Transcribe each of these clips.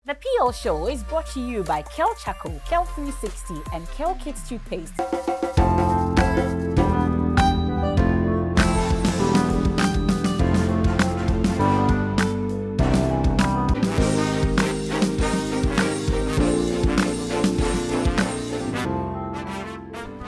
The PL Show is brought to you by Kel Charcoal, Kel 360, and Kel Kids Toothpaste.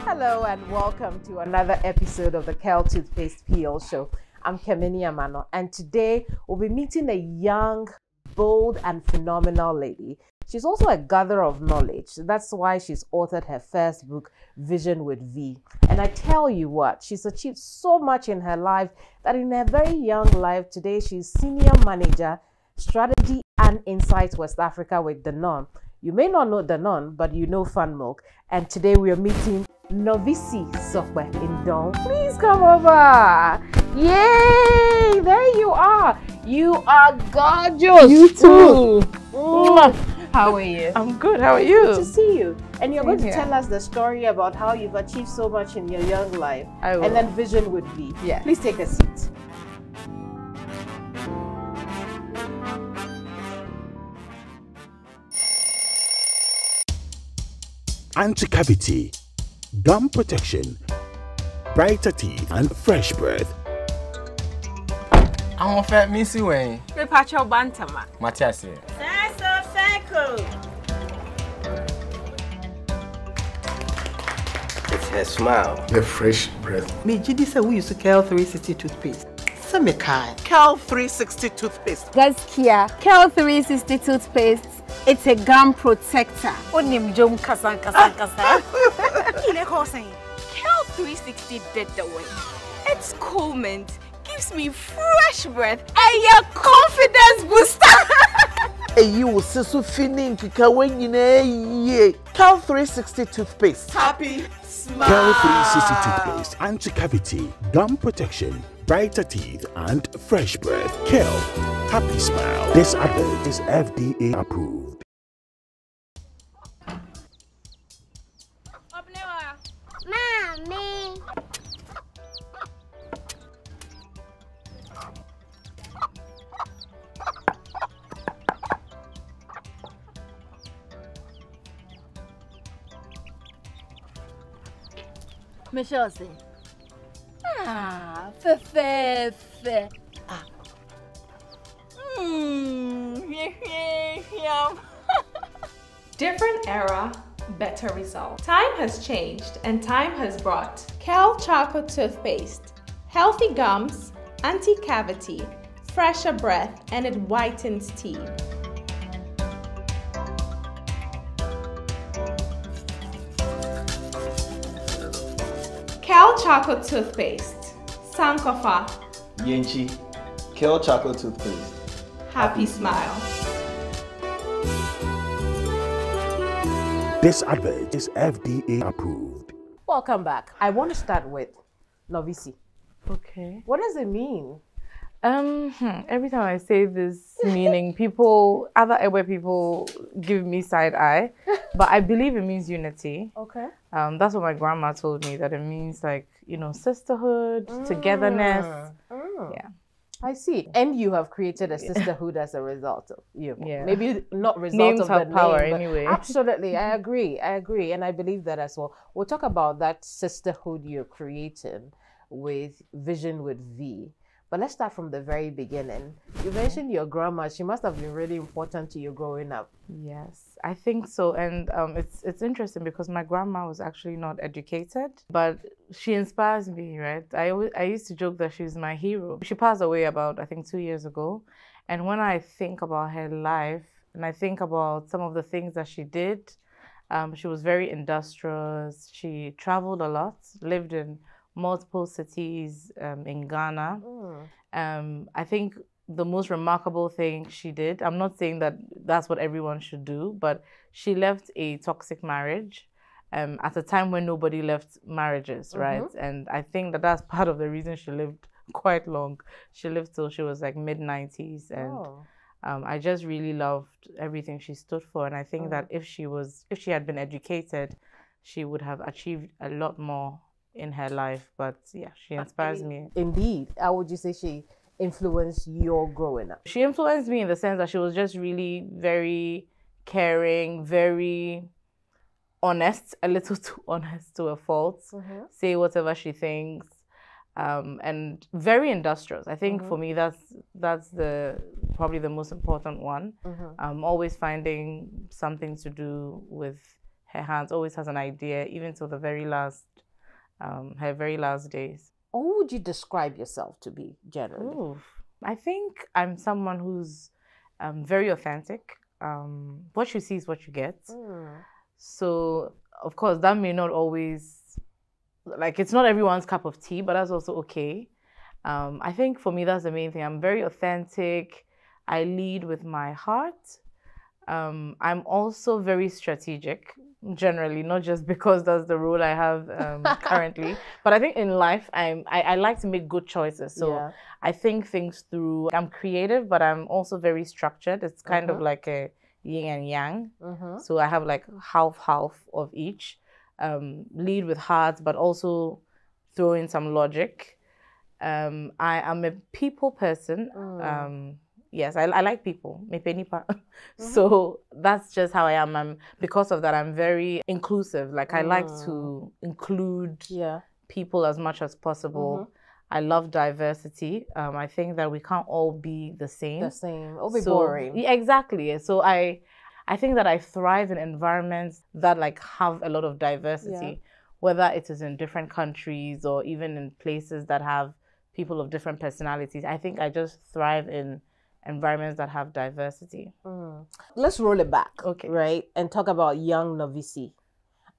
Hello and welcome to another episode of the Kel Toothpaste PL Show. I'm Keminni Amanor, and today we'll be meeting a young, bold and phenomenal lady. She's also a gatherer of knowledge. That's why she's authored her first book, Vision with V. And I tell you what, she's achieved so much in her life that in her very young life today, she's Senior Manager, Strategy and Insights West Africa with Danone. You may not know Danone, but you know Fun Milk. And today we are meeting Norvisi Sokwe in Don. Please come over. Yay! There you are. You are gorgeous. You too. How are you? I'm good. How are you? Good to see you. And you're going to Here. tell us the story about how you've achieved so much in your young life. I will. And then Vision would be. Yeah. Please take a seat. Anti-cavity, gum protection, brighter teeth and fresh breath. I want fat missy way. Repacho Bantama. Matias. It's her smile. The fresh breath. Me Gidi say we use Kel 360 toothpaste. Some kind. Kel 360 toothpaste. Gaskia, Kel 360 toothpaste. It's a gum protector. Onim Jom Kasan. Kel 360 did the way. It's cool mint, gives me fresh breath, and your confidence booster. And you will see so feeling kika when you know Kel 360 toothpaste. Kel 360 toothpaste, anti-cavity, gum protection, brighter teeth and fresh breath. Kel, happy smile. This advert is FDA approved. Mommy. Michelle say, fe. Different era, better result. Time has changed and time has brought Kel Charcoal Toothpaste. Healthy gums, anti-cavity, fresher breath, and it whitens teeth. Kel Charcoal Toothpaste. Sankofa. Yenchi. Kel chocolate toothpaste. Happy smile. This advert is FDA approved. Welcome back. I want to start with Norvisi. Okay. What does it mean? Every time I say this meaning, other Ewe people give me side eye, but I believe it means unity. Okay. That's what my grandma told me, that it means like, sisterhood, togetherness. Yeah. I see. And you have created a sisterhood as a result of you. Yeah. Maybe not result Names of have the power name, but anyway. absolutely. I agree. And I believe that as well. We'll talk about that sisterhood you're creating with Vision with V. But let's start from the very beginning. You mentioned your grandma. She must have been really important to you growing up. Yes, I think so. And it's interesting because my grandma was actually not educated, but she inspires me, right? I used to joke that she's my hero. She passed away about, I think, 2 years ago. And when I think about her life and I think about some of the things that she did, she was very industrious. She traveled a lot, lived in multiple cities in Ghana. I think the most remarkable thing she did, I'm not saying that that's what everyone should do, but she left a toxic marriage at a time when nobody left marriages, right? And I think that that's part of the reason she lived quite long. She lived till she was like mid-90s, and I just really loved everything she stood for. And I think that if she had been educated, she would have achieved a lot more in her life. But yeah, she inspires me. Indeed. How would you say she influence your growing up? She influenced me in the sense that she was just really very caring, very honest, a little too honest to a fault, say whatever she thinks, and very industrious. I think for me that's probably the most important one. Always finding something to do with her hands, always has an idea, even till the very last, her very last days. Who would you describe yourself to be generally? Ooh, I think I'm someone who's very authentic. What you see is what you get. So, of course, that may not always, like, it's not everyone's cup of tea, but that's also okay. I think for me, that's the main thing. I'm very authentic. I lead with my heart. I'm also very strategic, generally, not just because that's the role I have currently, but I think in life, I like to make good choices. So I think things through. I'm creative, but I'm also very structured. It's kind of like a yin and yang. So I have like half of each. Lead with heart, but also throw in some logic. I am a people person. Yes, I like people. So that's just how I am. Because of that, I'm very inclusive. Like I like to include people as much as possible. I love diversity. I think that we can't all be the same. It'll be boring. Yeah, exactly. So I think that I thrive in environments that like have a lot of diversity, whether it is in different countries or even in places that have people of different personalities. I think I just thrive in environments that have diversity. Let's roll it back, okay, right, and talk about young Norvisi.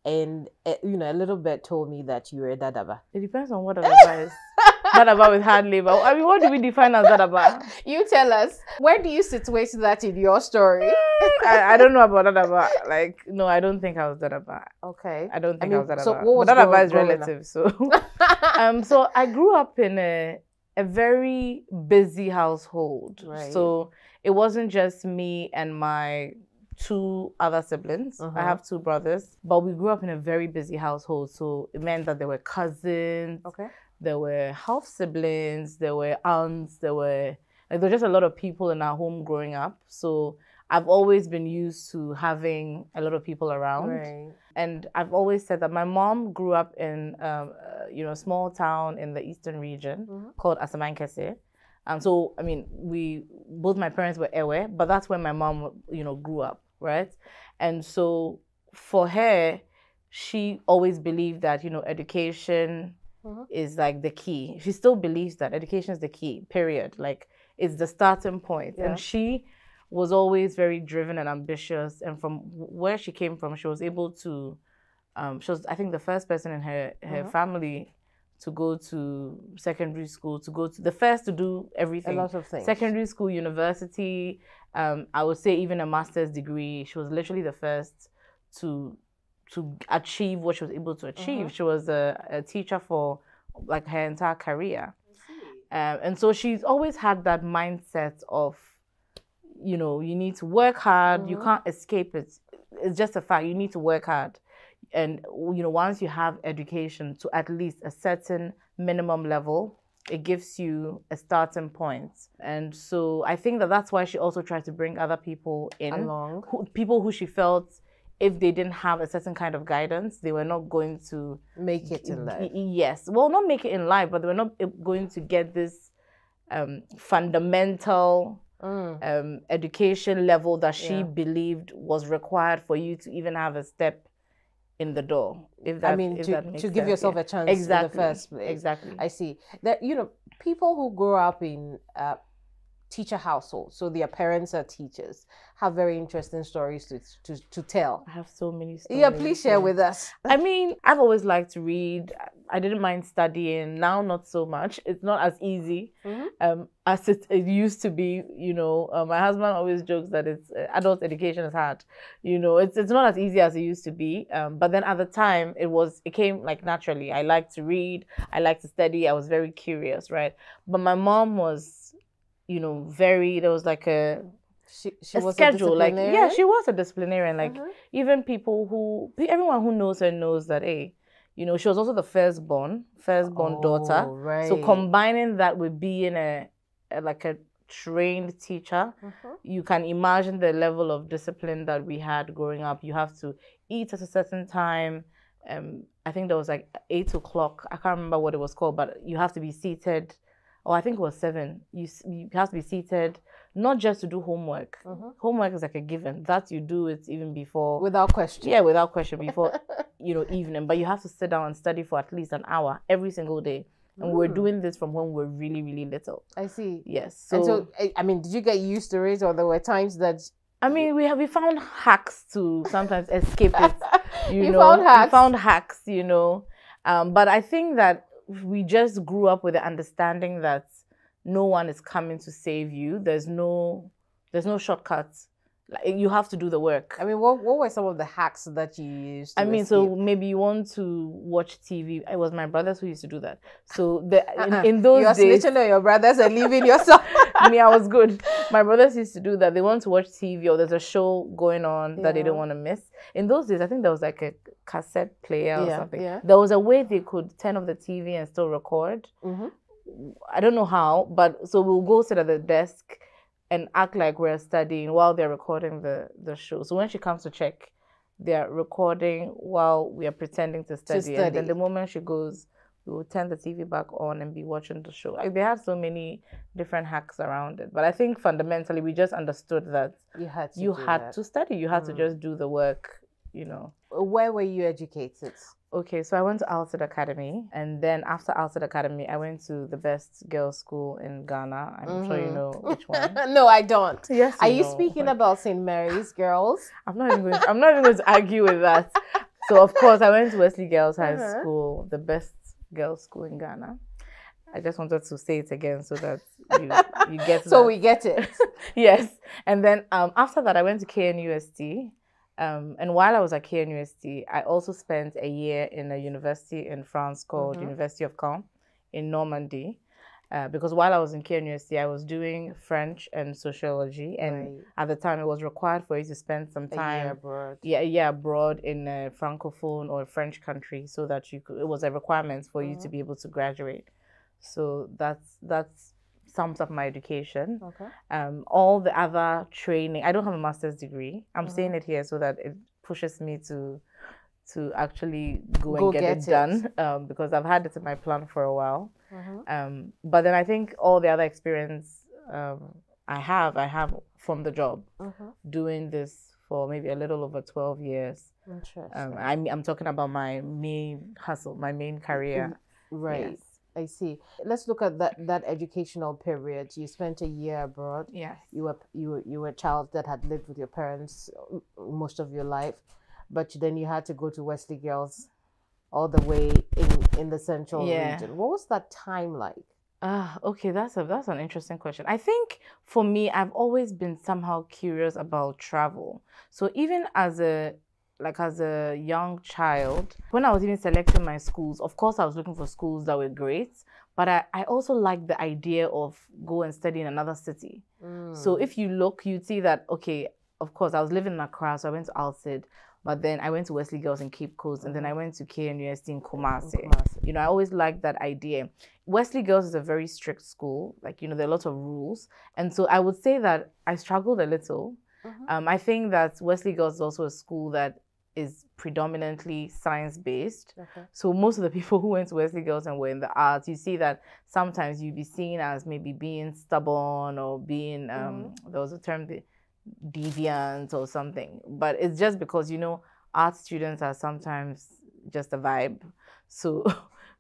And you know, a little bit told me that you were a dadaba. It depends on what dadaba is. Dadaba with hard labor. I mean, what do we define as dadaba? You tell us. Where do you situate that in your story? I don't know about dadaba. Like, no, I don't think I was dadaba. Okay. I don't think I was dadaba. So what was but dadaba is relative. So, so I grew up in a very busy household. Right. So it wasn't just me and my 2 other siblings. I have 2 brothers, but we grew up in a very busy household. So it meant that there were cousins, there were half siblings, there were aunts, there were just a lot of people in our home growing up. So I've always been used to having a lot of people around. Right. And I've always said that my mom grew up in a small town in the eastern region called Asamankese. So, I mean, both my parents were Ewe, but that's where my mom, grew up, right? And so for her, she always believed that, education is like the key. She still believes that education is the key, period. Like, it's the starting point. And she was always very driven and ambitious. And from where she came from, she was able to, she was, I think, the first person in her family to go to secondary school, the first to do everything. A lot of things. Secondary school, university, I would say even a master's degree. She was literally the first to achieve what she was able to achieve. She was a teacher for like her entire career. And so she's always had that mindset of, you need to work hard. You can't escape it. It's just a fact. You need to work hard. And, once you have education to at least a certain minimum level, it gives you a starting point. And so I think that that's why she also tried to bring other people in. Along. People who she felt if they didn't have a certain kind of guidance, they were not going to make it in life. Yes. Well, not make it in life, but they were not going to get this fundamental education level that she believed was required for you to even have a step in the door. If that, to give yourself a chance in the first place. Exactly. I see. That, people who grow up in teacher households, so their parents are teachers, have very interesting stories to tell. I have so many stories. Yeah, please share with us. I mean, I've always liked to read. I didn't mind studying. Now, not so much. It's not as easy as it used to be. My husband always jokes that it's adult education is hard. It's not as easy as it used to be. But then at the time, it came like naturally. I liked to read. I liked to study. I was very curious, right? But my mom was, there was like a was schedule. She was a disciplinarian. Like even everyone who knows her knows that, hey, she was also the firstborn daughter. Right. So combining that with being a like a trained teacher, you can imagine the level of discipline that we had growing up. You have to eat at a certain time. I think there was like 8 o'clock. I can't remember what it was called, but you have to be seated. Or I think it was 7. You have to be seated, not just to do homework. Homework is like a given. That you do it even before. Without question. Yeah, without question, before, evening. But you have to sit down and study for at least an hour every single day. And we're doing this from when we're really, really little. I see. Yes. So, I mean, did you get used to it, or there were times that... I mean, we found hacks to sometimes escape it. You found hacks? We found hacks, But I think that we just grew up with the understanding that no one is coming to save you. There's no shortcuts. Like, you have to do the work. I mean, what were some of the hacks that you used to escape? So maybe you want to watch TV. It was my brothers who used to do that. So in those days... You're snitching on your brothers and leaving yourself. Me, I was good. My brothers used to do that. They want to watch TV, or there's a show going on that they don't want to miss. In those days, I think there was like a cassette player or something. Yeah. There was a way they could turn off the TV and still record. I don't know how, but so we'll go sit at the desk and act like we're studying while they're recording the show. So when she comes to check, they're recording while we are pretending to study. And then the moment she goes, we will turn the TV back on and be watching the show. Like, they had so many different hacks around it. But I think fundamentally we just understood that you had to study. You had to just do the work, Where were you educated? Okay, so I went to Alcid Academy, and then after Alcid Academy, I went to the best girls' school in Ghana. I'm sure you know which one. No, I don't. Yes, Are you speaking about St. Mary's Girls? I'm not even going to argue with that. So of course, I went to Wesley Girls High School, the best girls' school in Ghana. I just wanted to say it again so that you get it. So we get it. Yes, and then after that, I went to KNUST. And while I was at KNUST, I also spent a year in a university in France called University of Caen in Normandy. Because while I was in KNUST, I was doing French and sociology. And at the time, it was required for you to spend some time abroad. Yeah, a year abroad in a Francophone or a French country, so that it was a requirement for you to be able to graduate. So that's sums up my education. All the other training, I don't have a master's degree. I'm saying it here so that it pushes me to actually go and get it done, because I've had it in my plan for a while. But then I think all the other experience I have from the job, doing this for maybe a little over 12 years. Interesting. I'm talking about my main hustle, my main career. Right. Yes. I see. Let's look at that educational period. You spent a year abroad. Yes. You were a child that had lived with your parents most of your life, but then you had to go to Wesley Girls all the way in the central region. What was that time like? Okay, that's an interesting question. I think for me, I've always been somehow curious about travel. So even as a young child, when I was even selecting my schools, of course I was looking for schools that were great, but I also liked the idea of go and study in another city. So if you look, you'd see that, okay, of course I was living in Accra, so I went to Alcid, but then I went to Wesley Girls in Cape Coast, and then I went to KNUST in Kumasi. I always liked that idea. Wesley Girls is a very strict school, there are a lot of rules. And so I would say that I struggled a little. I think that Wesley Girls is also a school that is predominantly science-based. So most of the people who went to Wesley Girls and were in the arts, you see that sometimes you'd be seen as maybe being stubborn or being, there was a term, deviant or something. But it's just because, art students are sometimes just a vibe. So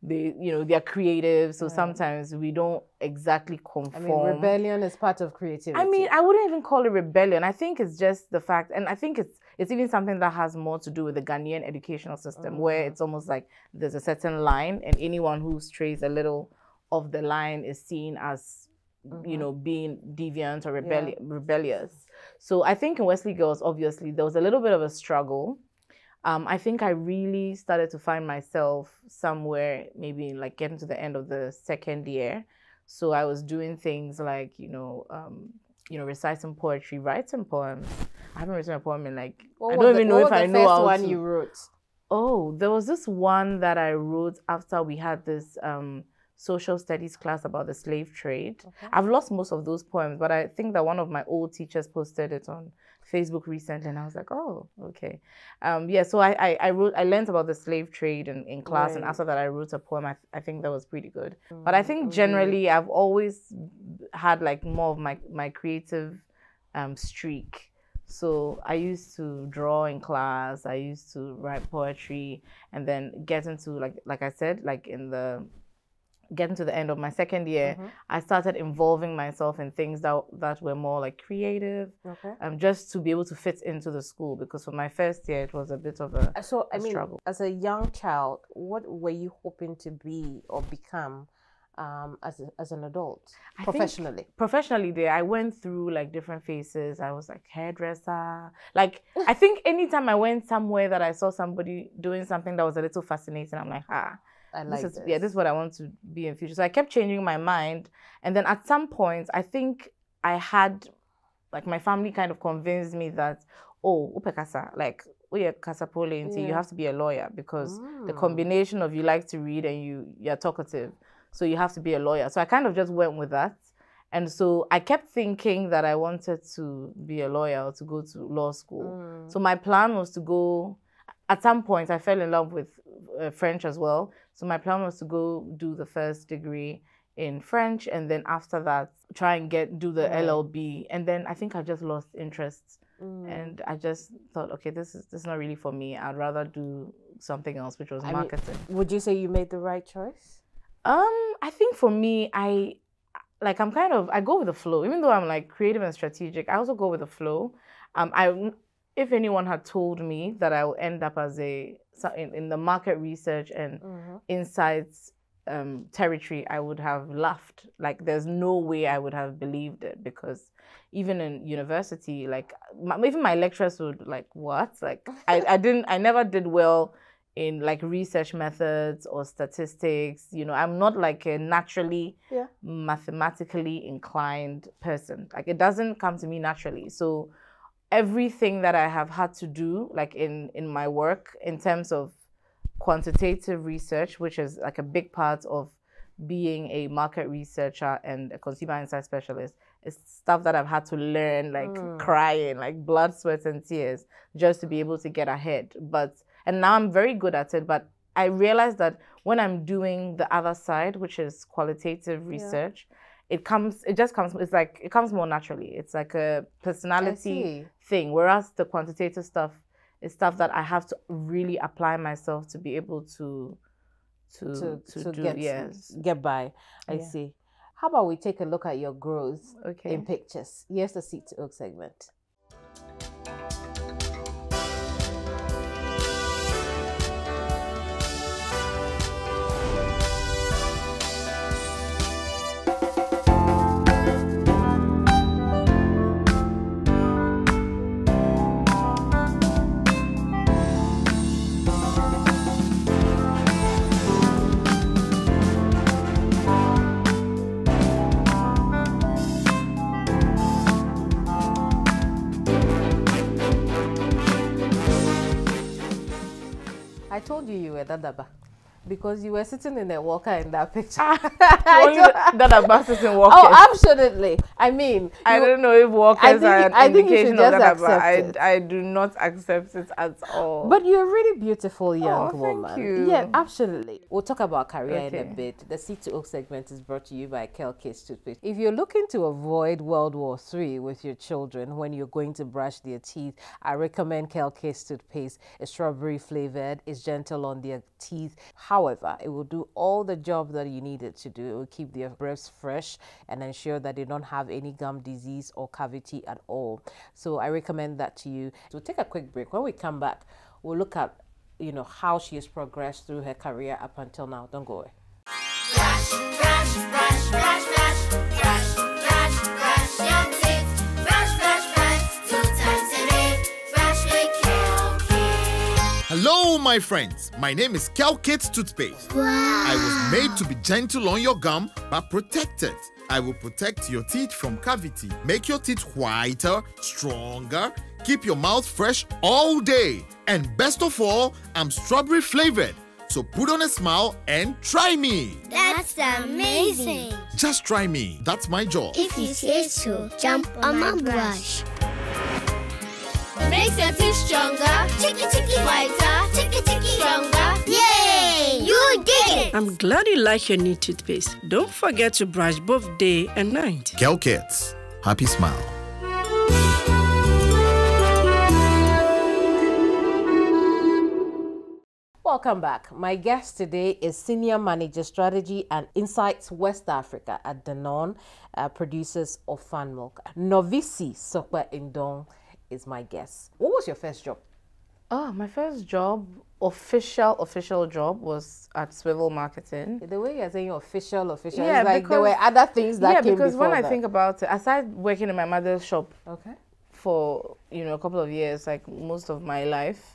they're creative. So sometimes we don't exactly conform. Rebellion is part of creativity. I wouldn't even call it rebellion. I think it's just the fact, and I think it's even something that has more to do with the Ghanaian educational system, where it's almost like there's a certain line, and anyone who strays a little off the line is seen as, being deviant or rebellious. So I think in Wesley Girls, obviously, there was a little bit of a struggle. I think I really started to find myself somewhere, maybe getting to the end of the second year. So I was doing things like, reciting poetry, writing poems. I haven't written a poem in I don't even know if I know how to. What was the first one you wrote? Oh, there was this one that I wrote after we had this social studies class about the slave trade. I've lost most of those poems, but I think that one of my old teachers posted it on Facebook recently, and I was like, oh, okay. Yeah, so I learned about the slave trade in class, and after that I wrote a poem. I think that was pretty good. But I think generally I've always had like more of my creative streak. So I used to draw in class, I used to write poetry, and then get into, like I said, like getting to the end of my second year, I started involving myself in things that were more like creative, just to be able to fit into the school, because for my first year it was a bit of a struggle. As a young child, what were you hoping to be or become as an adult, professionally? Professionally, I went through like different phases. I was like hairdresser. Like I think anytime I went somewhere that I saw somebody doing something that was a little fascinating, I'm like, this is what I want to be in future. So I kept changing my mind, and then at some point, I think I had like my family kind of convinced me that upekasa, like you have to be a lawyer, because the combination of you like to read and you're talkative. So you have to be a lawyer. So I kind of just went with that. And so I kept thinking that I wanted to be a lawyer or to go to law school. So my plan was to go, at some point I fell in love with French as well. So my plan was to go do the first degree in French, and then after that try and do the LLB. And then I think I just lost interest. And I just thought, okay, this is not really for me. I'd rather do something else, which was marketing. Would you say you made the right choice? I think for me, I go with the flow. Even though I'm like creative and strategic, I also go with the flow. If anyone had told me that I will end up as in the market research and insights territory, I would have laughed. Like there's no way I would have believed it, because even in university, like even my lecturers would like, what? Like I never did well in like research methods or statistics. I'm not like a naturally mathematically inclined person. Like it doesn't come to me naturally. So everything that I have had to do, like in my work, in terms of quantitative research, which is like a big part of being a market researcher and a consumer insight specialist, is stuff that I've had to learn, like crying, like blood, sweat, and tears, just to be able to get ahead. And now I'm very good at it, but I realized that when I'm doing the other side, which is qualitative research, it comes more naturally. It's like a personality thing, whereas the quantitative stuff is stuff that I have to really apply myself to be able to get by. I see. How about we take a look at your growth in pictures? Here's the Seed to Oak segment. I told you were Dadaba because you were sitting in a walker in that picture. Dadaba sits in walkers. Oh, absolutely. I mean, I don't know if walkers are an indication of Dadaba. I do not accept it at all. But you're a really beautiful young woman. Thank you. Yeah, absolutely. We'll talk about career in a bit. The Seed to Oak segment is brought to you by Kelkis Toothpaste. If you're looking to avoid World War III with your children when you're going to brush their teeth, I recommend Kelkis Toothpaste. It's strawberry flavored. It's gentle on their teeth. However, it will do all the job that you need it to do. It will keep their breaths fresh and ensure that they don't have any gum disease or cavity at all. So I recommend that to you. So we'll take a quick break. When we come back, we'll look at how she has progressed through her career up until now. Don't go away. Brush, brush, brush, brush, brush, brush, brush, brush your teeth. Brush, brush, brush, 2 times a day. Brush with Kelkis. Hello, my friends. My name is Kelkis Toothpaste. Wow. I was made to be gentle on your gum, but protected. I will protect your teeth from cavity, make your teeth whiter, stronger, keep your mouth fresh all day. And best of all, I'm strawberry flavored, So put on a smile and try me. That's amazing. Just try me. That's my job. If you say so, jump on my brush. Makes your teeth stronger. Chicky chicky whiter. Chicky chicky stronger. Yay! You did it! I'm glad you like your new toothpaste. Don't forget to brush both day and night. Kel Kids. Happy smile. Welcome back. My guest today is Senior Manager Strategy and Insights West Africa at Danone, producers of Fan Milk. Norvisi Sokpa Indong is my guest. What was your first job? Oh, my first job, official job, was at Swivel Marketing. The way you're saying official, yeah, it's like there were other things that came before. Yeah, because when I think about it, I started working in my mother's shop for, a couple of years, like most of my life.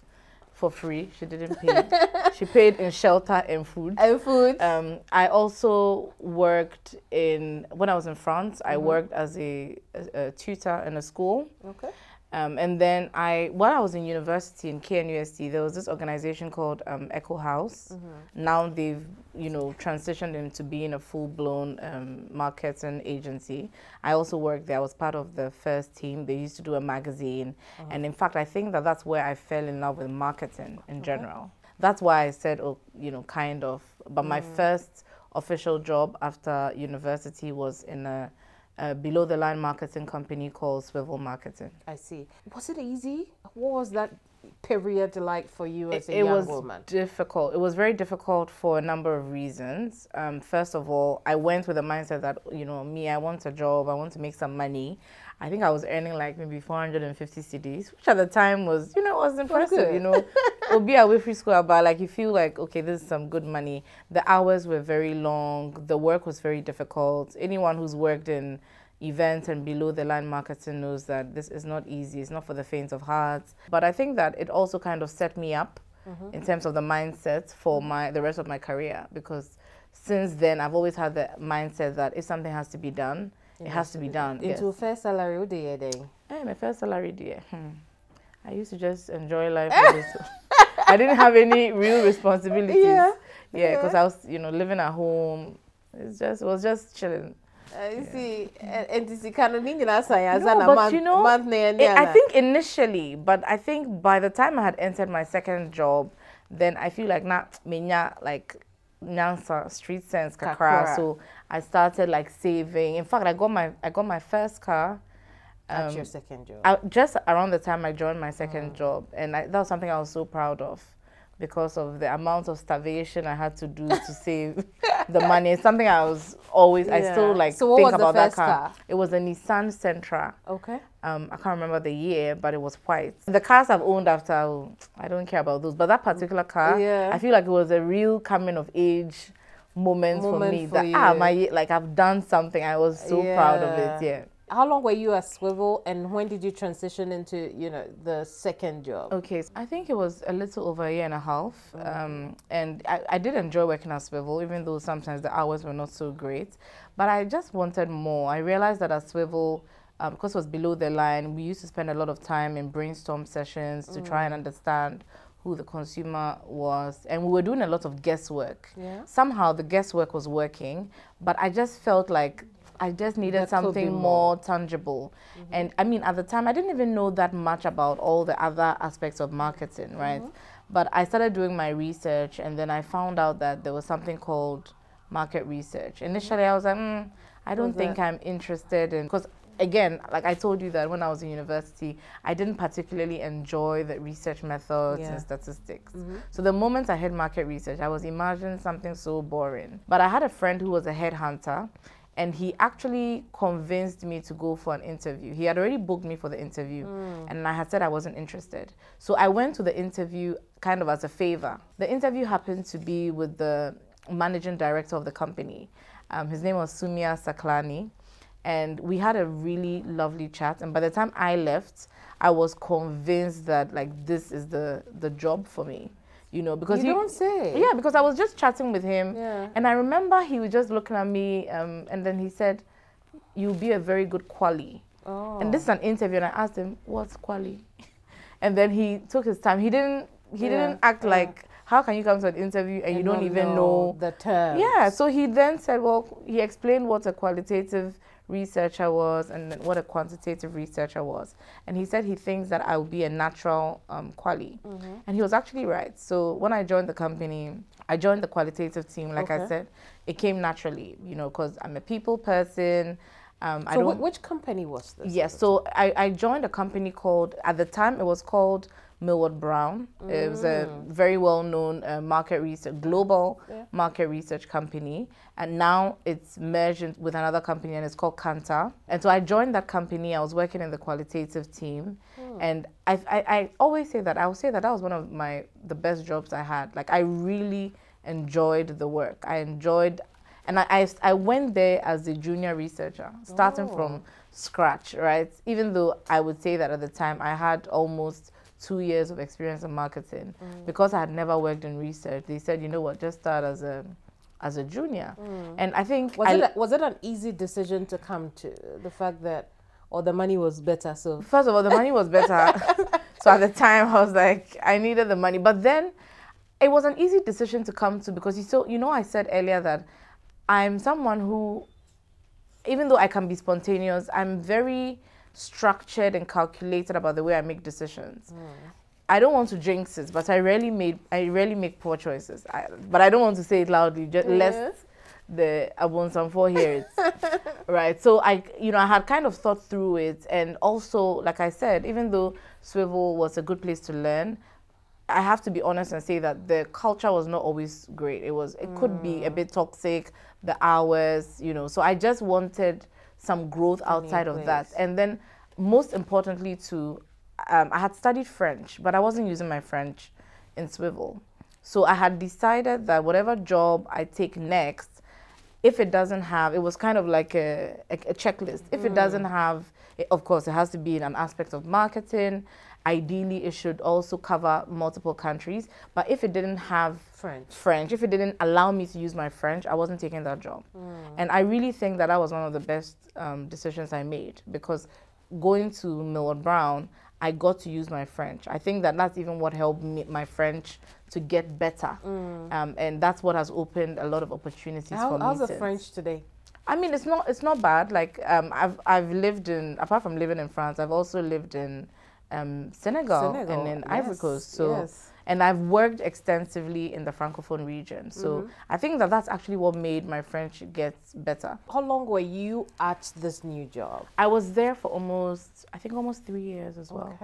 For free. She didn't pay. She paid in shelter and food. I also worked when I was in France, I worked as a tutor in a school. And then while I was in university in KNUST, there was this organization called Echo House. Now they've, transitioned into being a full-blown marketing agency. I also worked there. I was part of the first team. They used to do a magazine. And in fact, I think that's where I fell in love with marketing in general. That's why I said, kind of. But my first official job after university was in a below-the-line marketing company called Swivel Marketing. I see. Was it easy? What was that period like for you as a young woman? It was difficult. It was very difficult for a number of reasons. First of all, I went with the mindset that, I want a job, I want to make some money. I think I was earning like maybe 450 cedis, which at the time was, was impressive, We'll be away free school, but like you feel like, okay, this is some good money. The hours were very long. The work was very difficult. Anyone who's worked in events and below the line marketing knows that this is not easy. It's not for the faint of heart. But I think that it also kind of set me up in terms of the mindset for the rest of my career, because since then I've always had the mindset that if something has to be done, it has to be done. Into a first salary, what did you do? My first salary, dear. I used to just enjoy life. I didn't have any real responsibilities. Because I was, living at home. It was just chilling. You see, and this kind of thing, I think initially, but I think by the time I had entered my second job, then I feel like Nyansa street sense kakra. So I started like saving. In fact, I got my first car. At your second job? Just around the time I joined my second job. And that was something I was so proud of, because of the amount of starvation I had to do to save the money. It's something I was always, I still think about that car. It was a Nissan Sentra. I can't remember the year, but it was white. The cars I've owned after, I don't care about those. But that particular car, I feel like it was a real coming of age moment for me. I've done something. I was so proud of it, How long were you at Swivel, and when did you transition into, the second job? Okay, I think it was a little over a year and a half. And I did enjoy working at Swivel, even though sometimes the hours were not so great. But I just wanted more. I realized that at Swivel, because it was below the line, we used to spend a lot of time in brainstorm sessions to try and understand who the consumer was. And we were doing a lot of guesswork. Somehow the guesswork was working, but I just felt like I just needed something more tangible. And I mean, at the time, I didn't even know that much about all the other aspects of marketing, right? But I started doing my research, and then I found out that there was something called market research. Initially, I was like, I don't think I'm interested in, because again, like I told you that when I was in university, I didn't particularly enjoy the research methods and statistics. So the moment I had market research, I was imagining something so boring. But I had a friend who was a headhunter, and he actually convinced me to go for an interview. He had already booked me for the interview, and I had said I wasn't interested. So I went to the interview kind of as a favor. The interview happened to be with the managing director of the company. His name was Sumia Saklani, and we had a really lovely chat. And by the time I left, I was convinced that this is the job for me. Because you don't say. Yeah, because I was just chatting with him, and I remember he was just looking at me, and then he said, "You'll be a very good quali." And this is an interview, and I asked him, "What's quali?" And then he took his time. He didn't act like how can you come to an interview and you don't even know the terms? Yeah, so he then said, well, he explained what a qualitative researcher was and what a quantitative researcher was. And he said he thinks that I will be a natural quali. And he was actually right. So when I joined the company, I joined the qualitative team, like I said, it came naturally, you know, because I'm a people person. So which company was this? Yes, so I joined a company called, at the time it was called Millward Brown. It was a very well-known market research, global market research company. And now it's merged with another company and it's called Kantar. And so I joined that company. I was working in the qualitative team. And I always say that, I would say that that was one of the best jobs I had. Like I really enjoyed the work. I enjoyed, and I went there as a junior researcher, starting from scratch, right? Even though I would say that at the time I had almost 2 years of experience in marketing, because I had never worked in research. They said, you know what, just start as a junior. And I think was it an easy decision to come to, the fact that, or the money was better? So first of all, the money was better. So at the time I was like, I needed the money. But then it was an easy decision to come to, because you know I said earlier that I'm someone who, even though I can be spontaneous, I'm very structured and calculated about the way I make decisions. I don't want to jinx it, but I rarely make poor choices. But I don't want to say it loudly, just lest the Abonsamfo hear it. Right. So I had kind of thought through it, and also, like I said, even though Swivel was a good place to learn, I have to be honest and say that the culture was not always great. It could be a bit toxic, the hours, you know. So I just wanted some growth outside of that. And then most importantly too, I had studied French, but I wasn't using my French in Swivel. So I had decided that whatever job I take next, if it doesn't have, it was kind of like a checklist. If it doesn't have, of course, it has to be in an aspect of marketing. Ideally, it should also cover multiple countries. But if it didn't have French, if it didn't allow me to use my French, I wasn't taking that job. And I really think that that was one of the best decisions I made, because going to Millward Brown, I got to use my French. I think that that's even what helped me, my French, to get better. And that's what has opened a lot of opportunities for me. How's the French today? I mean, it's not bad. Like I've lived in, apart from living in France, I've also lived in Senegal and in Ivory Coast. So, and I've worked extensively in the Francophone region. So I think that that's actually what made my French get better. How long were you at this new job? I was there for almost 3 years as well.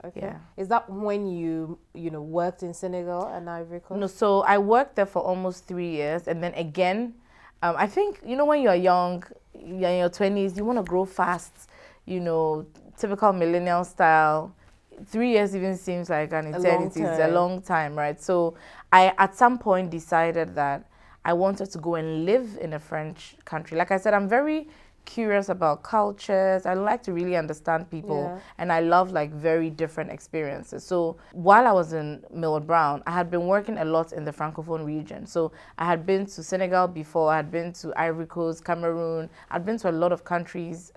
Okay. Yeah. Is that when you worked in Senegal and Ivory Coast? No, so I worked there for almost 3 years, and then again, I think, when you're young, you're in your 20s, you want to grow fast, typical millennial style. 3 years even seems like an eternity. It's a long time, right? So I, at some point, decided that I wanted to go and live in a French country. Like I said, I'm very curious about cultures. I like to really understand people, and I love like very different experiences. So while I was in Millward Brown, I had been working a lot in the Francophone region. So I had been to Senegal before, I had been to Ivory Coast, Cameroon, I'd been to a lot of countries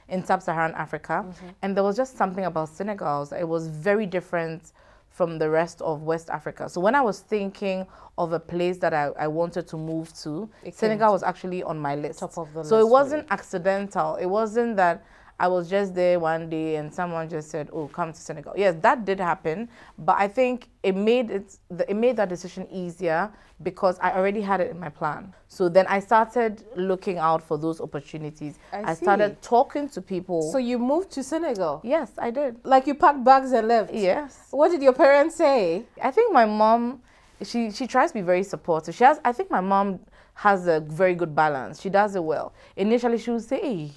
in sub-Saharan Africa. And there was just something about Senegal. It was very different from the rest of West Africa. So when I was thinking of a place that I wanted to move to, Senegal was actually on my list. Top of the list. So it wasn't accidental. It wasn't that I was just there one day and someone just said, oh, come to Senegal. Yes, that did happen, but I think it made that decision easier because I already had it in my plan. So then I started looking out for those opportunities. I started talking to people. So you moved to Senegal? Yes, I did. Like you packed bags and left? Yes. What did your parents say? I think my mom, she tries to be very supportive. I think my mom has a very good balance. She does it well. Initially, she would say, hey,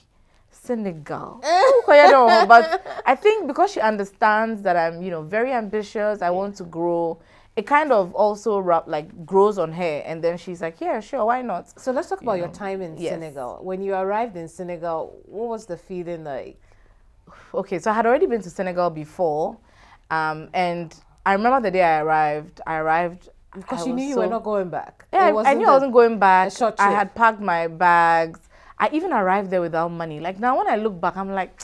Senegal. But I think because she understands that I'm, very ambitious, I want to grow, it kind of also grows on her. And then she's like, yeah, sure, why not? So let's talk about your time in Senegal. When you arrived in Senegal, what was the feeling like? Okay, so I had already been to Senegal before. And I remember the day I arrived. Because you knew you were not going back. Yeah, I knew I wasn't going back. I had packed my bags. I even arrived there without money. Like now when I look back, I'm like,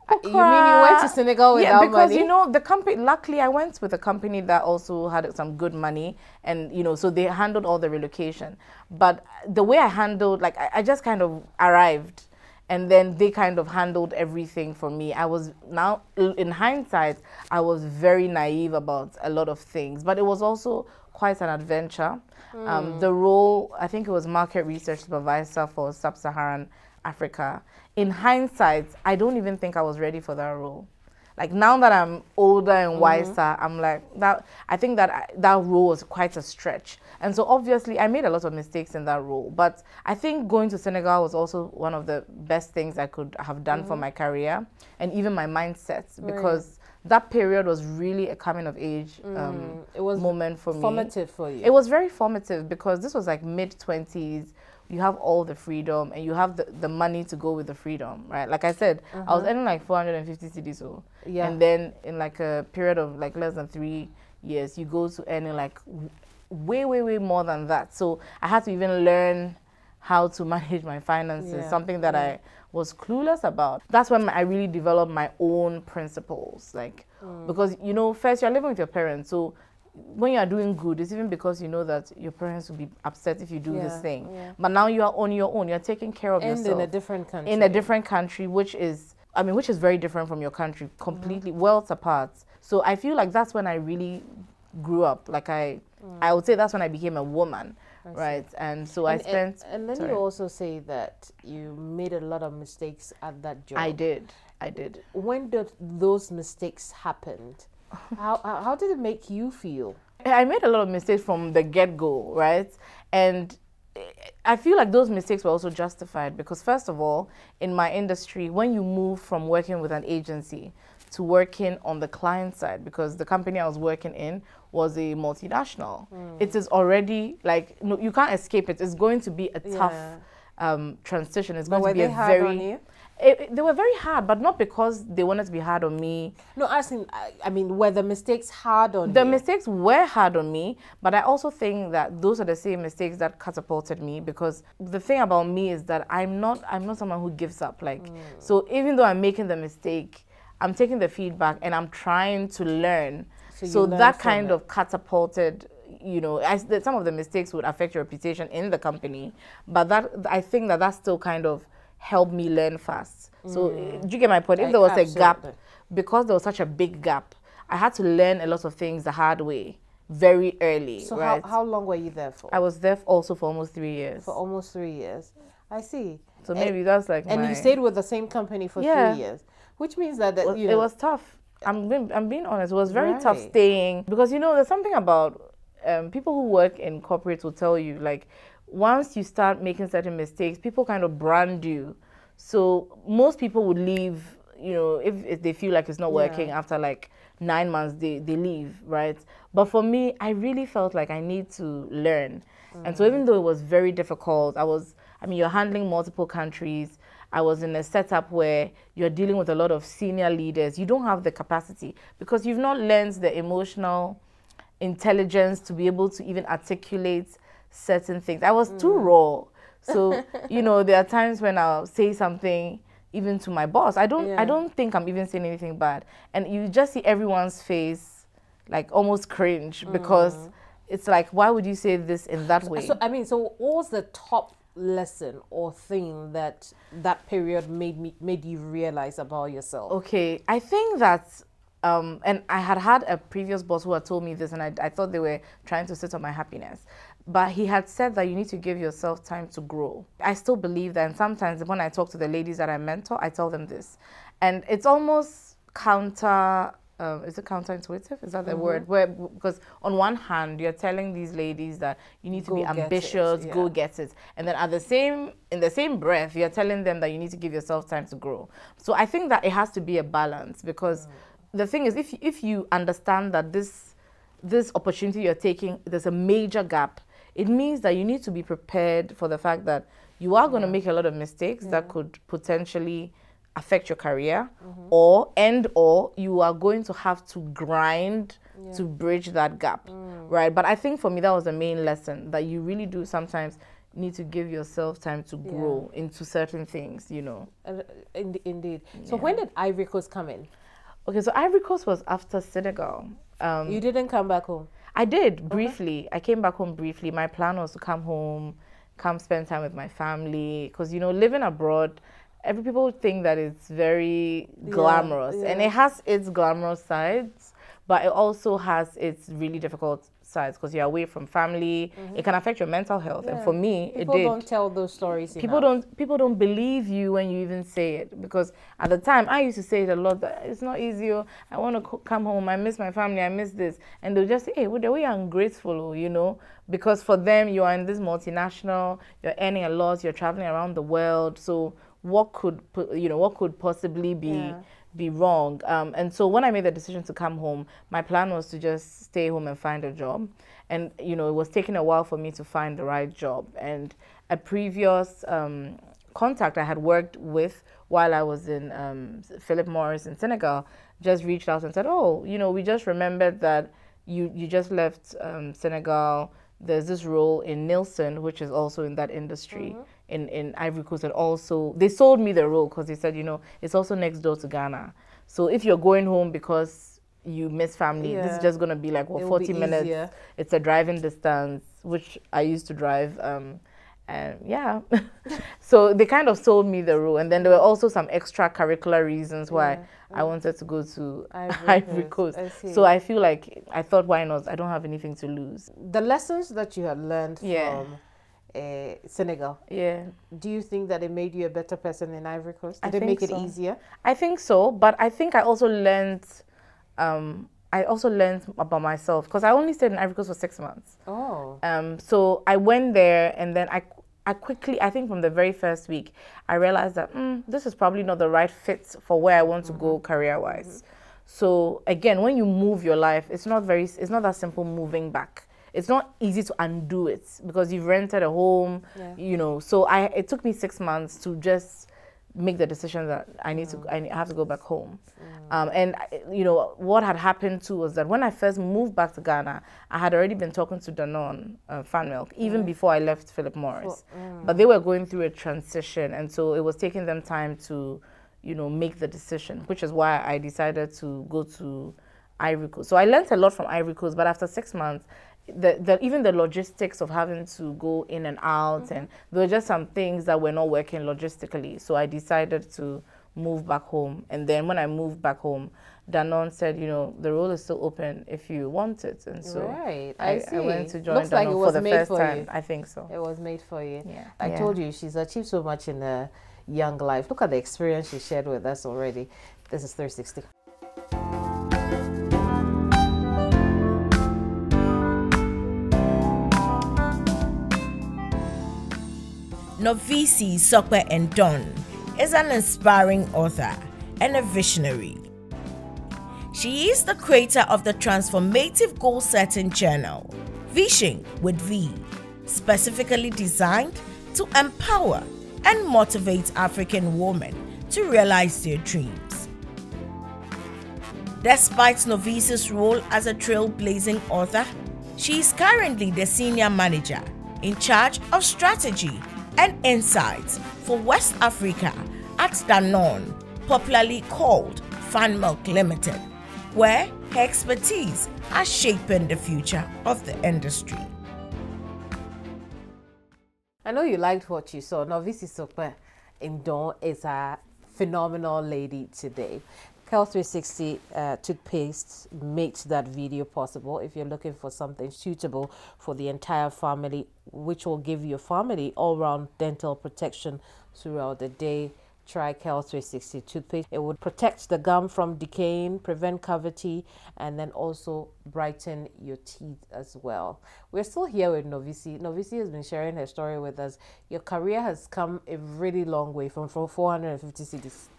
You mean you went to Senegal without money? Yeah, because you know the company. Luckily, I went with a company that also had some good money, and you know, so they handled all the relocation. But the way I handled, like, I just kind of arrived, and then they kind of handled everything for me. I was now, in hindsight, I was very naive about a lot of things, but it was also quite an adventure. The role, I think it was market research supervisor for Sub-Saharan Africa. In hindsight, I don't even think I was ready for that role. Like now that I'm older and wiser, I'm like that. I think that that role was quite a stretch, and so obviously I made a lot of mistakes in that role. But I think going to Senegal was also one of the best things I could have done for my career and even my mindset, because that period was really a coming of age it was moment for me. Formative for you. It was very formative because this was like mid-20s. You have all the freedom and you have the money to go with the freedom, right? Like I said, I was earning like 450 cedis, so and then in like a period of like less than 3 years, you go to earning like way more than that. So I had to even learn how to manage my finances, something that I was clueless about. That's when I really developed my own principles, like because you know, first you're living with your parents, so when you are doing good, it's even because you know that your parents will be upset if you do this thing. But now you are on your own. You're taking care of yourself. And in a different country. In a different country, which is very different from your country, completely worlds apart. So I feel like that's when I really grew up. Like I would say that's when I became a woman, right? And so I spent. And then you also say that you made a lot of mistakes at that job. I did. When did those mistakes happen? How did it make you feel? I made a lot of mistakes from the get-go, right? And I feel like those mistakes were also justified because, first of all, in my industry, when you move from working with an agency to working on the client side, because the company I was working in was a multinational, it is already like, no, you can't escape it. It's going to be a tough transition. It's going to be a very... on you? They were very hard, but not because they wanted to be hard on me. No, I mean, were the mistakes hard on you? The mistakes were hard on me, but I also think that those are the same mistakes that catapulted me, because the thing about me is that I'm not someone who gives up. Like, so even though I'm making the mistake, I'm taking the feedback and I'm trying to learn. So that kind of catapulted, you know, some of the mistakes would affect your reputation in the company, but I think that still kind of helped me learn fast. So do you get my point? If there was a gap, because there was such a big gap, I had to learn a lot of things the hard way very early. So right? how long were you there for? I was there also for almost 3 years. For almost 3 years. I see. So maybe that's like And you stayed with the same company for 3 years, which means that you know, it was tough. I'm being honest. It was very tough staying, because you know there's something about people who work in corporates will tell you, like, once you start making certain mistakes, people kind of brand you. So most people would leave, you know, if they feel like it's not working after like 9 months, they leave, right? But for me, I really felt like I need to learn. And so even though it was very difficult, you're handling multiple countries. I was in a setup where you're dealing with a lot of senior leaders. You don't have the capacity because you've not learned the emotional intelligence to be able to even articulate certain things. I was too raw. So, you know, there are times when I'll say something even to my boss. I don't think I'm even saying anything bad. And you just see everyone's face like almost cringe because it's like, why would you say this in that way? So what was the top lesson or thing that period made you realize about yourself? Okay, I think that and I had a previous boss who had told me this, and I thought they were trying to sit on my happiness. But he had said that you need to give yourself time to grow. I still believe that, and sometimes when I talk to the ladies that I mentor, I tell them this. And it's almost is it counterintuitive? Is that the word? Because on one hand, you're telling these ladies that you need to be ambitious, go get it. And then in the same breath, you're telling them that you need to give yourself time to grow. So I think that it has to be a balance, because the thing is, if you understand that this opportunity you're taking, there's a major gap, it means that you need to be prepared for the fact that you are going to make a lot of mistakes that could potentially affect your career, or you are going to have to grind to bridge that gap, right? But I think for me, that was the main lesson, that you really do sometimes, need to give yourself time to grow into certain things, you know. Indeed. So when did Ivory Coast come in? Okay, so Ivory Coast was after Senegal. You didn't come back home? I did, briefly. I came back home briefly. My plan was to come home, come spend time with my family. Because, you know, living abroad, people think that it's very glamorous. And it has its glamorous sides, but it also has its really difficult sides because you're away from family. It can affect your mental health. And for me, it did. People don't tell those stories People don't believe you when you even say it, because at the time I used to say it a lot, that it's not easy. I want to come home. I miss my family. I miss this. And they'll just say, hey, well, the way you're ungrateful, you know, because for them you are in this multinational, you're earning a lot, you're traveling around the world. So what could possibly be wrong? And so when I made the decision to come home, my plan was to just stay home and find a job. And, you know, it was taking a while for me to find the right job. And a previous contact I had worked with while I was in Philip Morris in Senegal just reached out and said, oh, you know, we just remembered that you just left Senegal. There's this role in Nielsen, which is also in that industry in Ivory Coast. And also, they sold me the role because they said, you know, it's also next door to Ghana. So if you're going home because you miss family, this is just going to be like, well, 40 minutes. Easier. It's a driving distance, which I used to drive. And yeah, so they kind of sold me the role. And then there were also some extracurricular reasons why I wanted to go to Ivory Coast. So I feel like, I thought, why not? I don't have anything to lose. The lessons that you had learned from Senegal, do you think that it made you a better person in Ivory Coast? Did it make it easier? I think so, but I think I also learned about myself, because I only stayed in Ivory Coast for 6 months. So I went there, and then I quickly, I think from the very first week, I realized that this is probably not the right fit for where I want to go career-wise. So again, when you move your life, it's not that simple moving back. It's not easy to undo it because you've rented a home, you know. So it took me 6 months to just make the decision that I have to go back home. And you know, what had happened too was that when I first moved back to Ghana, I had already been talking to Danone fan milk even before I left Philip Morris. But they were going through a transition, and so it was taking them time to, you know, make the decision, which is why I decided to go to Ivory Coast. So I learned a lot from Ivory Coast, but after 6 months, even the logistics of having to go in and out, and there were just some things that were not working logistically. So I decided to move back home. And then when I moved back home, Danone said, you know, the role is still open if you want it. And so I went to join Danone for the first time. I think so. It was made for you. I told you, she's achieved so much in her young life. Look at the experience she shared with us already. This is 360. Norvisi Sokwe Ndon is an inspiring author and a visionary. She is the creator of the transformative goal-setting journal, Vision with V, specifically designed to empower and motivate African women to realize their dreams. Despite Norvisi's role as a trailblazing author, she is currently the senior manager in charge of strategy and insights for West Africa at Danone, popularly called Fan Milk Limited, where her expertise has shaping the future of the industry. I know you liked what you saw. Norvisi Sokwe Ndon is a phenomenal lady today. Kel 360 toothpaste makes that video possible. If you're looking for something suitable for the entire family, which will give your family all-round dental protection throughout the day, try Kel 360 toothpaste. It would protect the gum from decaying, prevent cavity, and then also brighten your teeth as well. We're still here with Norvisi. Norvisi has been sharing her story with us. Your career has come a really long way from 450 cedis.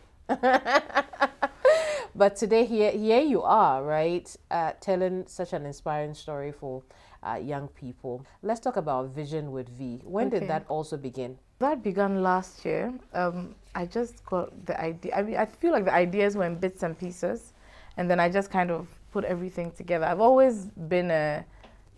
But today, here you are, right? Telling such an inspiring story for young people. Let's talk about Vision with V. When did that also begin? That began last year. I just got the idea. I mean, I feel like the ideas were in bits and pieces, and then I just kind of put everything together. I've always been a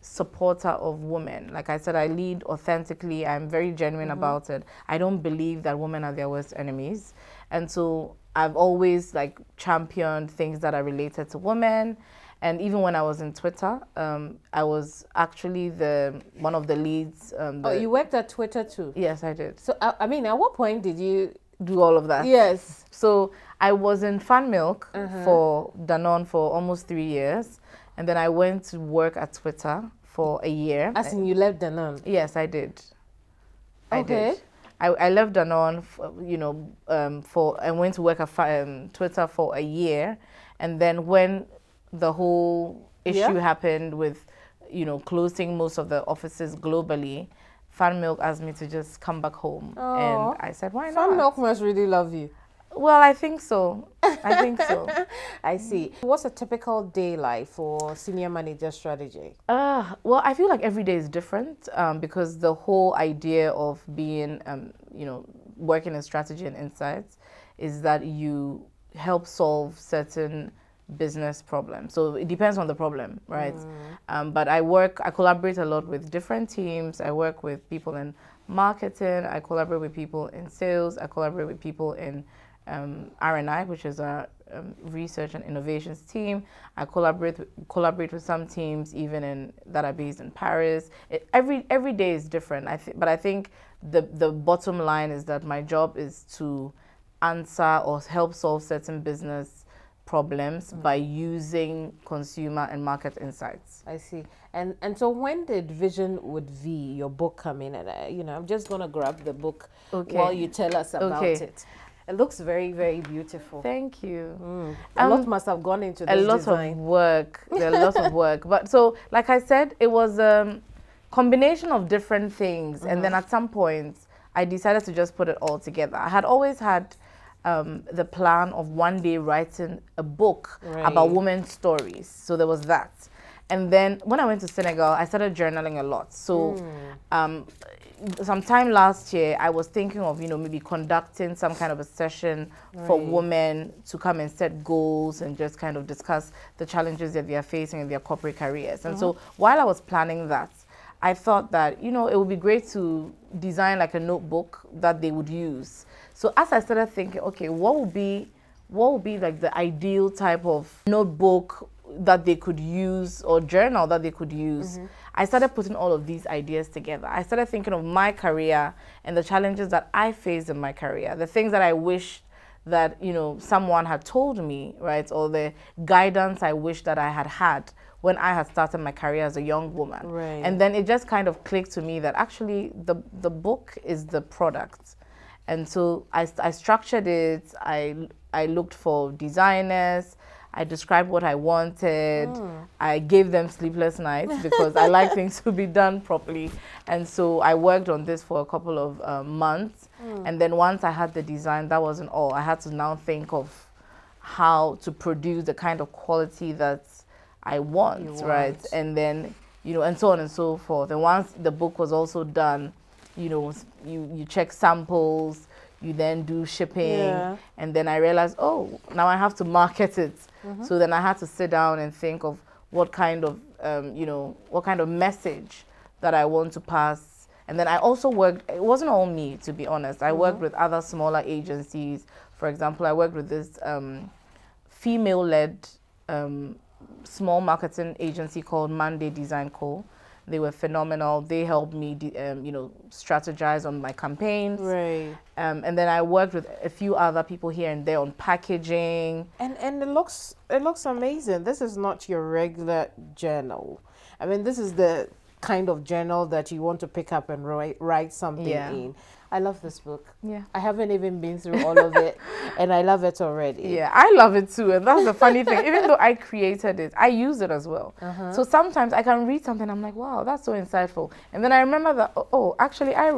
supporter of women. Like I said, I lead authentically. I'm very genuine about it. I don't believe that women are their worst enemies. And so I've always like championed things that are related to women. And even when I was in Twitter, I was actually one of the leads. Oh, you worked at Twitter too? Yes, I did. So, I mean, at what point did you do all of that? Yes. So I was in Fan Milk for Danone for almost 3 years. And then I went to work at Twitter for a year. As in you left Danone? Yes, I did. Okay. I did. I left Danone, I went to work at Twitter for a year. And then when the whole issue happened with, closing most of the offices globally, Fan Milk asked me to just come back home. And I said, why not? Fan Milk must really love you. Well, I think so. I think so. I see. What's a typical day like for senior manager strategy? Well, I feel like every day is different because the whole idea of being, working in strategy and insights is that you help solve certain business problems. So it depends on the problem, right? But I collaborate a lot with different teams. I work with people in marketing. I collaborate with people in sales. I collaborate with people in R&I, which is our research and innovations team. I collaborate with some teams even that are based in Paris. Every day is different. But I think the bottom line is that my job is to answer or help solve certain business problems by using consumer and market insights. I see. And so when did Vision with V, your book, come in? And I'm just gonna grab the book while you tell us about it. It looks very, very beautiful. Thank you. A lot must have gone into this design. Of work. There are a lot of work. But so, like I said, it was a combination of different things. And then at some point, I decided to just put it all together. I had always had the plan of one day writing a book about women's stories. So there was that. And then when I went to Senegal, I started journaling a lot. So sometime last year, I was thinking of, maybe conducting some kind of a session for women to come and set goals and just kind of discuss the challenges that they are facing in their corporate careers. And so while I was planning that, I thought that, it would be great to design like a notebook that they would use. So as I started thinking, okay, what would be like the ideal type of notebook that they could use or journal that they could use, I started putting all of these ideas together. I started thinking of my career and the challenges that I faced in my career, the things that I wished that, someone had told me, right? Or the guidance I wish that I had had when I had started my career as a young woman. And then it just kind of clicked to me that actually the book is the product. And so I structured it. I looked for designers. I described what I wanted. I gave them sleepless nights because I like things to be done properly. And so I worked on this for a couple of months. And then once I had the design, that wasn't all. I had to now think of how to produce the kind of quality that I want, right? And then, and so on and so forth. And once the book was also done, you check samples, you then do shipping, and then I realized, oh, now I have to market it. So then I had to sit down and think of what kind of, what kind of message that I want to pass. And then I also worked, it wasn't all me, to be honest. I worked with other smaller agencies. For example, I worked with this female-led small marketing agency called Monday Design Co. They were phenomenal. They helped me, strategize on my campaigns. And then I worked with a few other people here and there on packaging. And it looks amazing. This is not your regular journal. I mean, this is the kind of journal that you want to pick up and write something in. I love this book. I haven't even been through all of it, and I love it already. I love it too, and that's the funny thing. Even though I created it, I use it as well. So sometimes I can read something, I'm like, wow, that's so insightful. And then I remember that, oh, actually I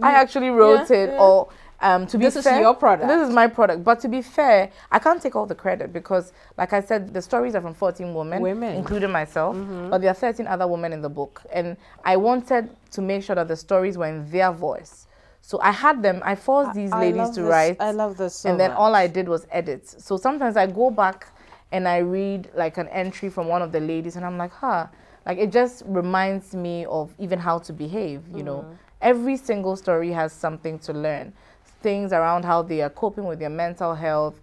actually wrote it, or to be fair, this is your product. This is my product. But to be fair, I can't take all the credit because, like I said, the stories are from 14 women, including myself, but there are 13 other women in the book. And I wanted to make sure that the stories were in their voice. So I had them, I forced these ladies to write. I love this so And then much. all I did was edit. So sometimes I go back and I read like an entry from one of the ladies, and I'm like, huh, like it just reminds me of even how to behave, you know. Every single story has something to learn. Things around how they are coping with their mental health,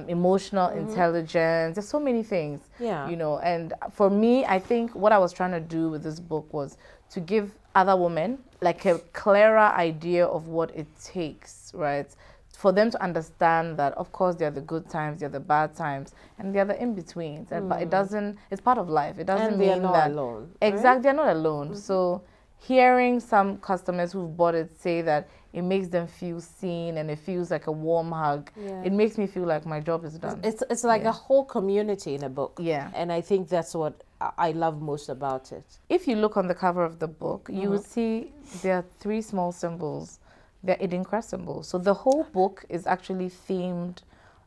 emotional intelligence. There's so many things, you know. And for me, I think what I was trying to do with this book was to give other women like a clearer idea of what it takes, right? For them to understand that, of course, there are the good times, there are the bad times, and there are the in-betweens. But it doesn't, it's part of life. It doesn't mean that... alone. Exactly, they're not alone. So hearing some customers who've bought it say that it makes them feel seen and it feels like a warm hug, it makes me feel like my job is done. It's like a whole community in a book. Yeah. And I think that's what I love most about it. If you look on the cover of the book, you will see there are 3 small symbols. They're Idinkra symbols. So the whole book is actually themed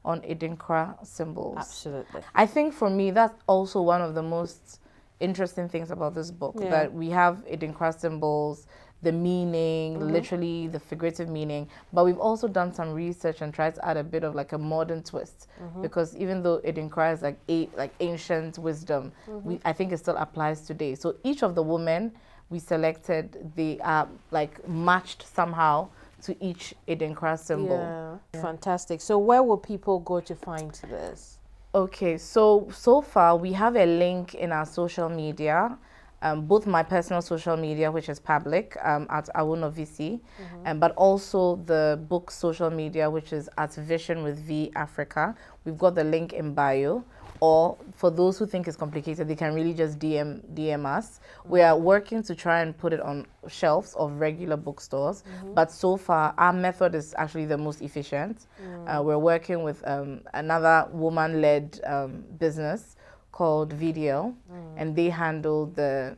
on Idinkra symbols. Absolutely. I think for me, that's also one of the most interesting things about this book, that we have Idinkra symbols, the meaning, literally the figurative meaning, but we've also done some research and tried to add a bit of like a modern twist, because even though Idinkra is like ancient wisdom, I think it still applies today. So each of the women we selected, they are like matched somehow to each Idinkra symbol. Yeah. Fantastic. So where will people go to find this? Okay, so far we have a link in our social media, both my personal social media, which is public, at Norvisi, but also the book's social media, which is at Vision with V Africa. We've got the link in bio. Or for those who think it's complicated, they can really just DM us. We are working to try and put it on shelves of regular bookstores, but so far our method is actually the most efficient. We're working with another woman-led business called VDL, and they handle the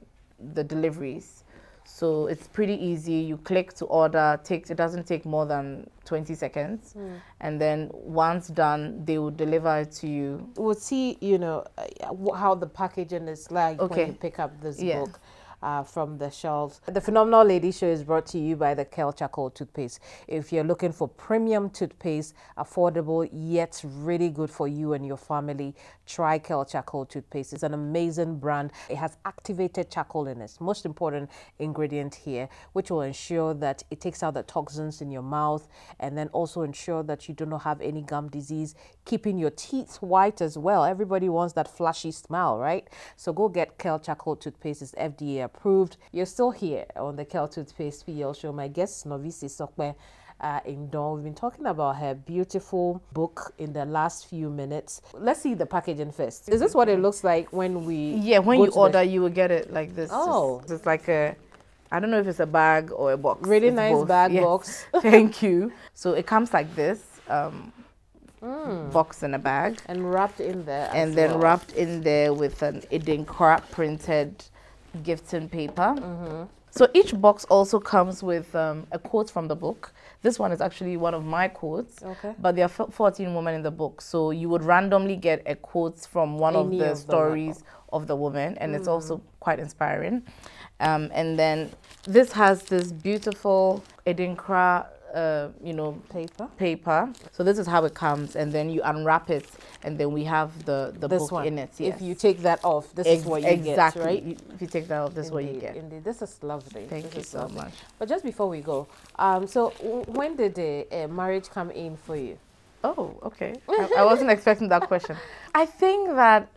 deliveries. So it's pretty easy. You click to order. It doesn't take more than 20 seconds. And then once done, they will deliver it to you. We'll see, you know, how the packaging is like when you pick up this book. From the shelves. The Phenomenal Lady Show is brought to you by the Kel Charcoal Toothpaste. If you're looking for premium toothpaste, affordable yet really good for you and your family, try Kel Charcoal Toothpaste. It's an amazing brand. It has activated charcoal in its most important ingredient here, which will ensure that it takes out the toxins in your mouth and then also ensure that you do not have any gum disease, keeping your teeth white as well. Everybody wants that flashy smile, right? So go get Kel Charcoal Toothpaste. It's FDA approved. You're still here on the Kel Toothpaste PL show. My guest, Norvisi Sokwe in Dawn. We've been talking about her beautiful book in the last few minutes. Let's see the packaging first. Is this what it looks like when we... Yeah, when you order, you will get it like this. Oh. It's like a... I don't know if it's a bag or a box. Really it's nice both. bag box. Thank you. So it comes like this. Box in a bag. And wrapped in there and then wrapped in there with an Idinkra printed gifting paper. So each box also comes with a quote from the book. This one is actually one of my quotes, but there are 14 women in the book. So you would randomly get a quote from one of the stories of the woman, and it's also quite inspiring. And then this has this beautiful Idinkra you know, paper. So this is how it comes, and then you unwrap it, and then we have the book one in it. Yes. If you take that off, this is what you get, right? If you take that off, this is what you get. Indeed, this is lovely. Thank you so much. But just before we go, so when did the marriage come in for you? Oh, okay. I wasn't expecting that question. I think that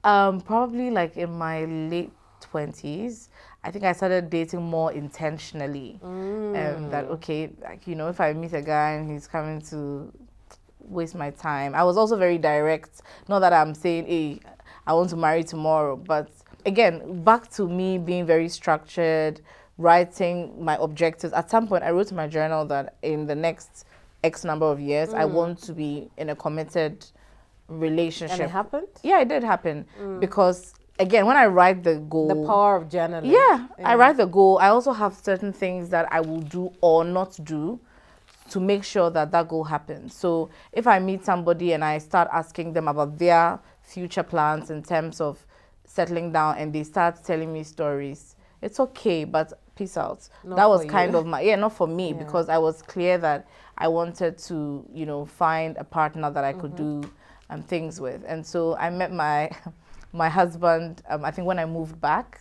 probably like in my late 20s, I think I started dating more intentionally. That, okay, like, you know, if I meet a guy and he's coming to waste my time. I was also very direct. Not that I'm saying, hey, I want to marry tomorrow. But again, back to me being very structured, writing my objectives. At some point, I wrote in my journal that in the next X number of years, I want to be in a committed relationship. And it happened? Yeah, it did happen. Because again, when I write the goal... The power of journaling. Yeah, I write the goal. I also have certain things that I will do or not do to make sure that that goal happens. So if I meet somebody and I start asking them about their future plans in terms of settling down and they start telling me stories, it's okay, but peace out. That was kind of my... Yeah, not for me, because I was clear that I wanted to, you know, find a partner that I could do things with. And so I met my husband, I think when I moved back.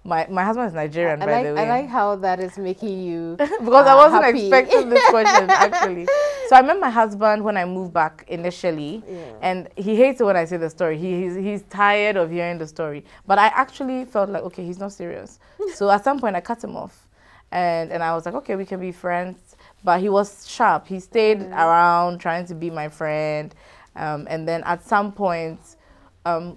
my husband is Nigerian, by the way. I like how that is making you because I wasn't happy. expecting this question, actually. So I met my husband when I moved back initially, and he hates it when I say the story. He's tired of hearing the story. But I actually felt like, okay, he's not serious. So at some point I cut him off, and I was like, okay, we can be friends. But he was sharp. He stayed around trying to be my friend, and then at some point,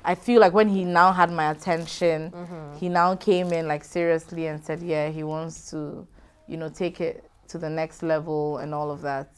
I feel like when he now had my attention, he now came in like seriously and said, yeah, he wants to, you know, take it to the next level and all of that.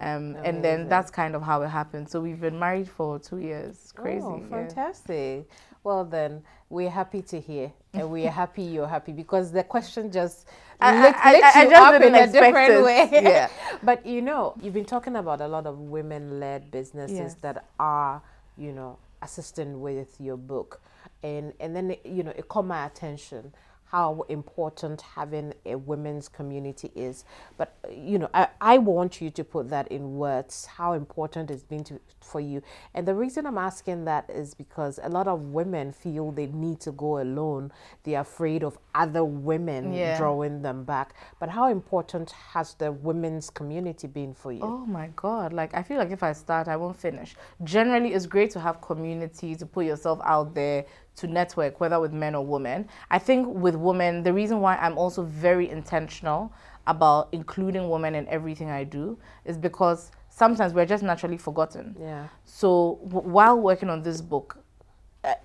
And then that's kind of how it happened. So we've been married for 2 years. Crazy. Oh, fantastic. Yeah. Well, then we're happy to hear, and we're happy you're happy, because the question just lit you up in a different way. Yeah. But you know, you've been talking about a lot of women-led businesses that are, you know, assisting with your book, and then you know, it caught my attention how important having a women's community is. But you know, I want you to put that in words, how important it's been for you. And the reason I'm asking that is because a lot of women feel they need to go alone. They're afraid of other women drawing them back. But how important has the women's community been for you? Oh my God, like I feel like if I start, I won't finish. Generally, it's great to have community, to put yourself out there, to network, whether with men or women. I think with women, the reason why I'm also very intentional about including women in everything I do is because sometimes we're just naturally forgotten. Yeah. So while working on this book,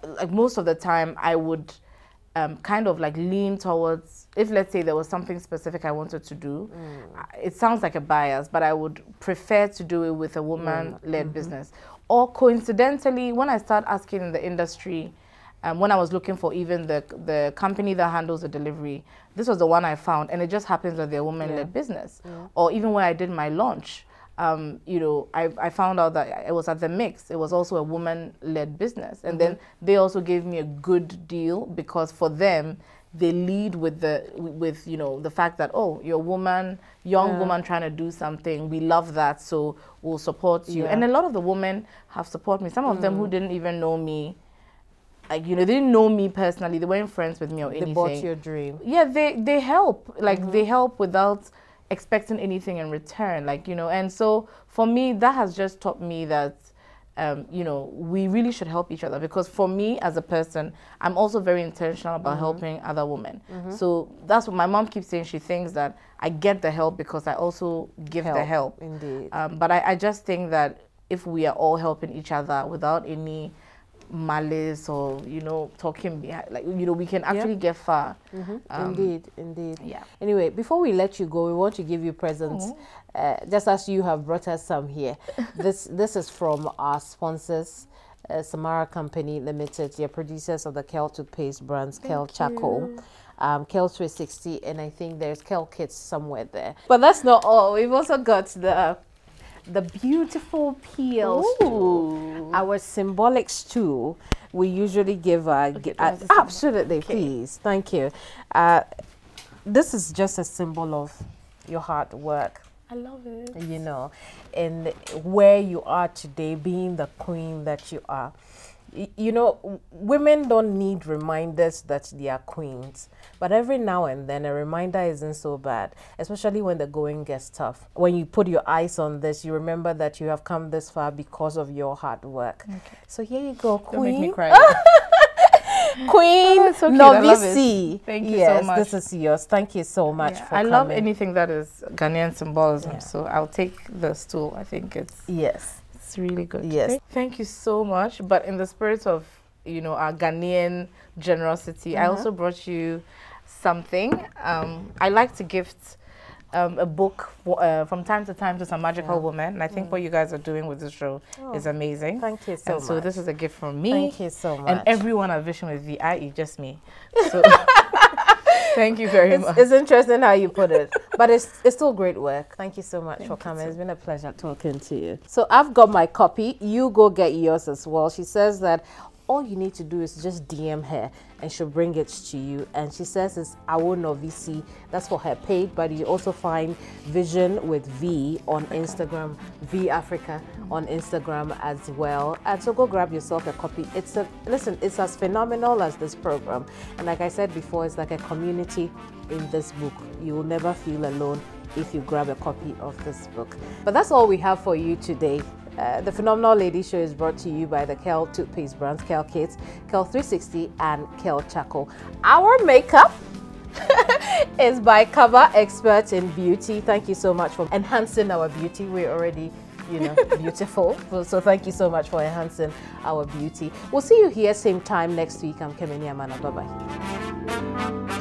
like most of the time I would kind of like lean towards, if let's say there was something specific I wanted to do, it sounds like a bias, but I would prefer to do it with a woman-led business. Or coincidentally, when I start asking in the industry, when I was looking for even the company that handles the delivery, this was the one I found, and it just happens that they're a woman-led business. Or even when I did my launch, you know, I found out that it was at the Mix. It was also a woman-led business, and then they also gave me a good deal because for them, they lead with you know, the fact that, oh, you're a woman, young woman trying to do something. We love that, so we'll support you. And a lot of the women have supported me. Some of them who didn't even know me, like, you know, they didn't know me personally. They weren't friends with me or anything. They bought your dream. Yeah, they help. Like, they help without expecting anything in return. Like, you know, and so for me, that has just taught me that, you know, we really should help each other. Because for me as a person, I'm also very intentional about helping other women. So that's what my mom keeps saying. She thinks that I get the help because I also give the help. Indeed. But I just think that if we are all helping each other without any malice or, you know, talking behind, like, you know, we can actually get far. Indeed. Yeah. Anyway, before we let you go, we want to give you presents, just as you have brought us some here. This is from our sponsors, Samara Company Limited. They're producers of the Kel toothpaste brands, Kel Charcoal, Kel 360, and I think there's Kel Kits somewhere there. But that's not all. We've also got the beautiful peel stool, our symbolic stool. We usually give absolutely, please, thank you. This is just a symbol of your hard work. I love it. You know, and where you are today, being the queen that you are. You know, women don't need reminders that they are queens, but every now and then a reminder isn't so bad, especially when the going gets tough. When you put your eyes on this, you remember that you have come this far because of your hard work. Okay. So here you go, queen. Don't make me cry. Queen so Norvisi. Thank you so much. This is yours. Thank you so much for coming. I love anything that is Ghanaian symbolism, so I'll take the stool. I think it's it's really good. Yes. Thank you so much. But in the spirit of, you know, our Ghanaian generosity, I also brought you something. I like to gift a book from time to time to some magical woman. And I think what you guys are doing with this show is amazing. Thank you so much. So this is a gift from me. Thank you so much. And everyone at Vision with V, i.e. just me. So thank you very much. It's interesting how you put it, but it's still great work. Thank you so much for coming. It's been a pleasure talking to you. So I've got my copy. You go get yours as well. She says that all you need to do is just DM her and she'll bring it to you. And she says it's Norvisi. That's for her page, but you also find Vision with V on Instagram, V Africa on Instagram as well. And so go grab yourself a copy. It's as phenomenal as this program. And like I said before, it's like a community in this book. You will never feel alone if you grab a copy of this book. But that's all we have for you today. The Phenomenal Lady Show is brought to you by the Kel toothpaste brands, Kel Kids, Kel 360, and Kel Charcoal. Our makeup is by Cover Experts in Beauty. Thank you so much for enhancing our beauty. We're already, beautiful. So thank you so much for enhancing our beauty. We'll see you here same time next week. I'm Keminni Amanor. Bye-bye.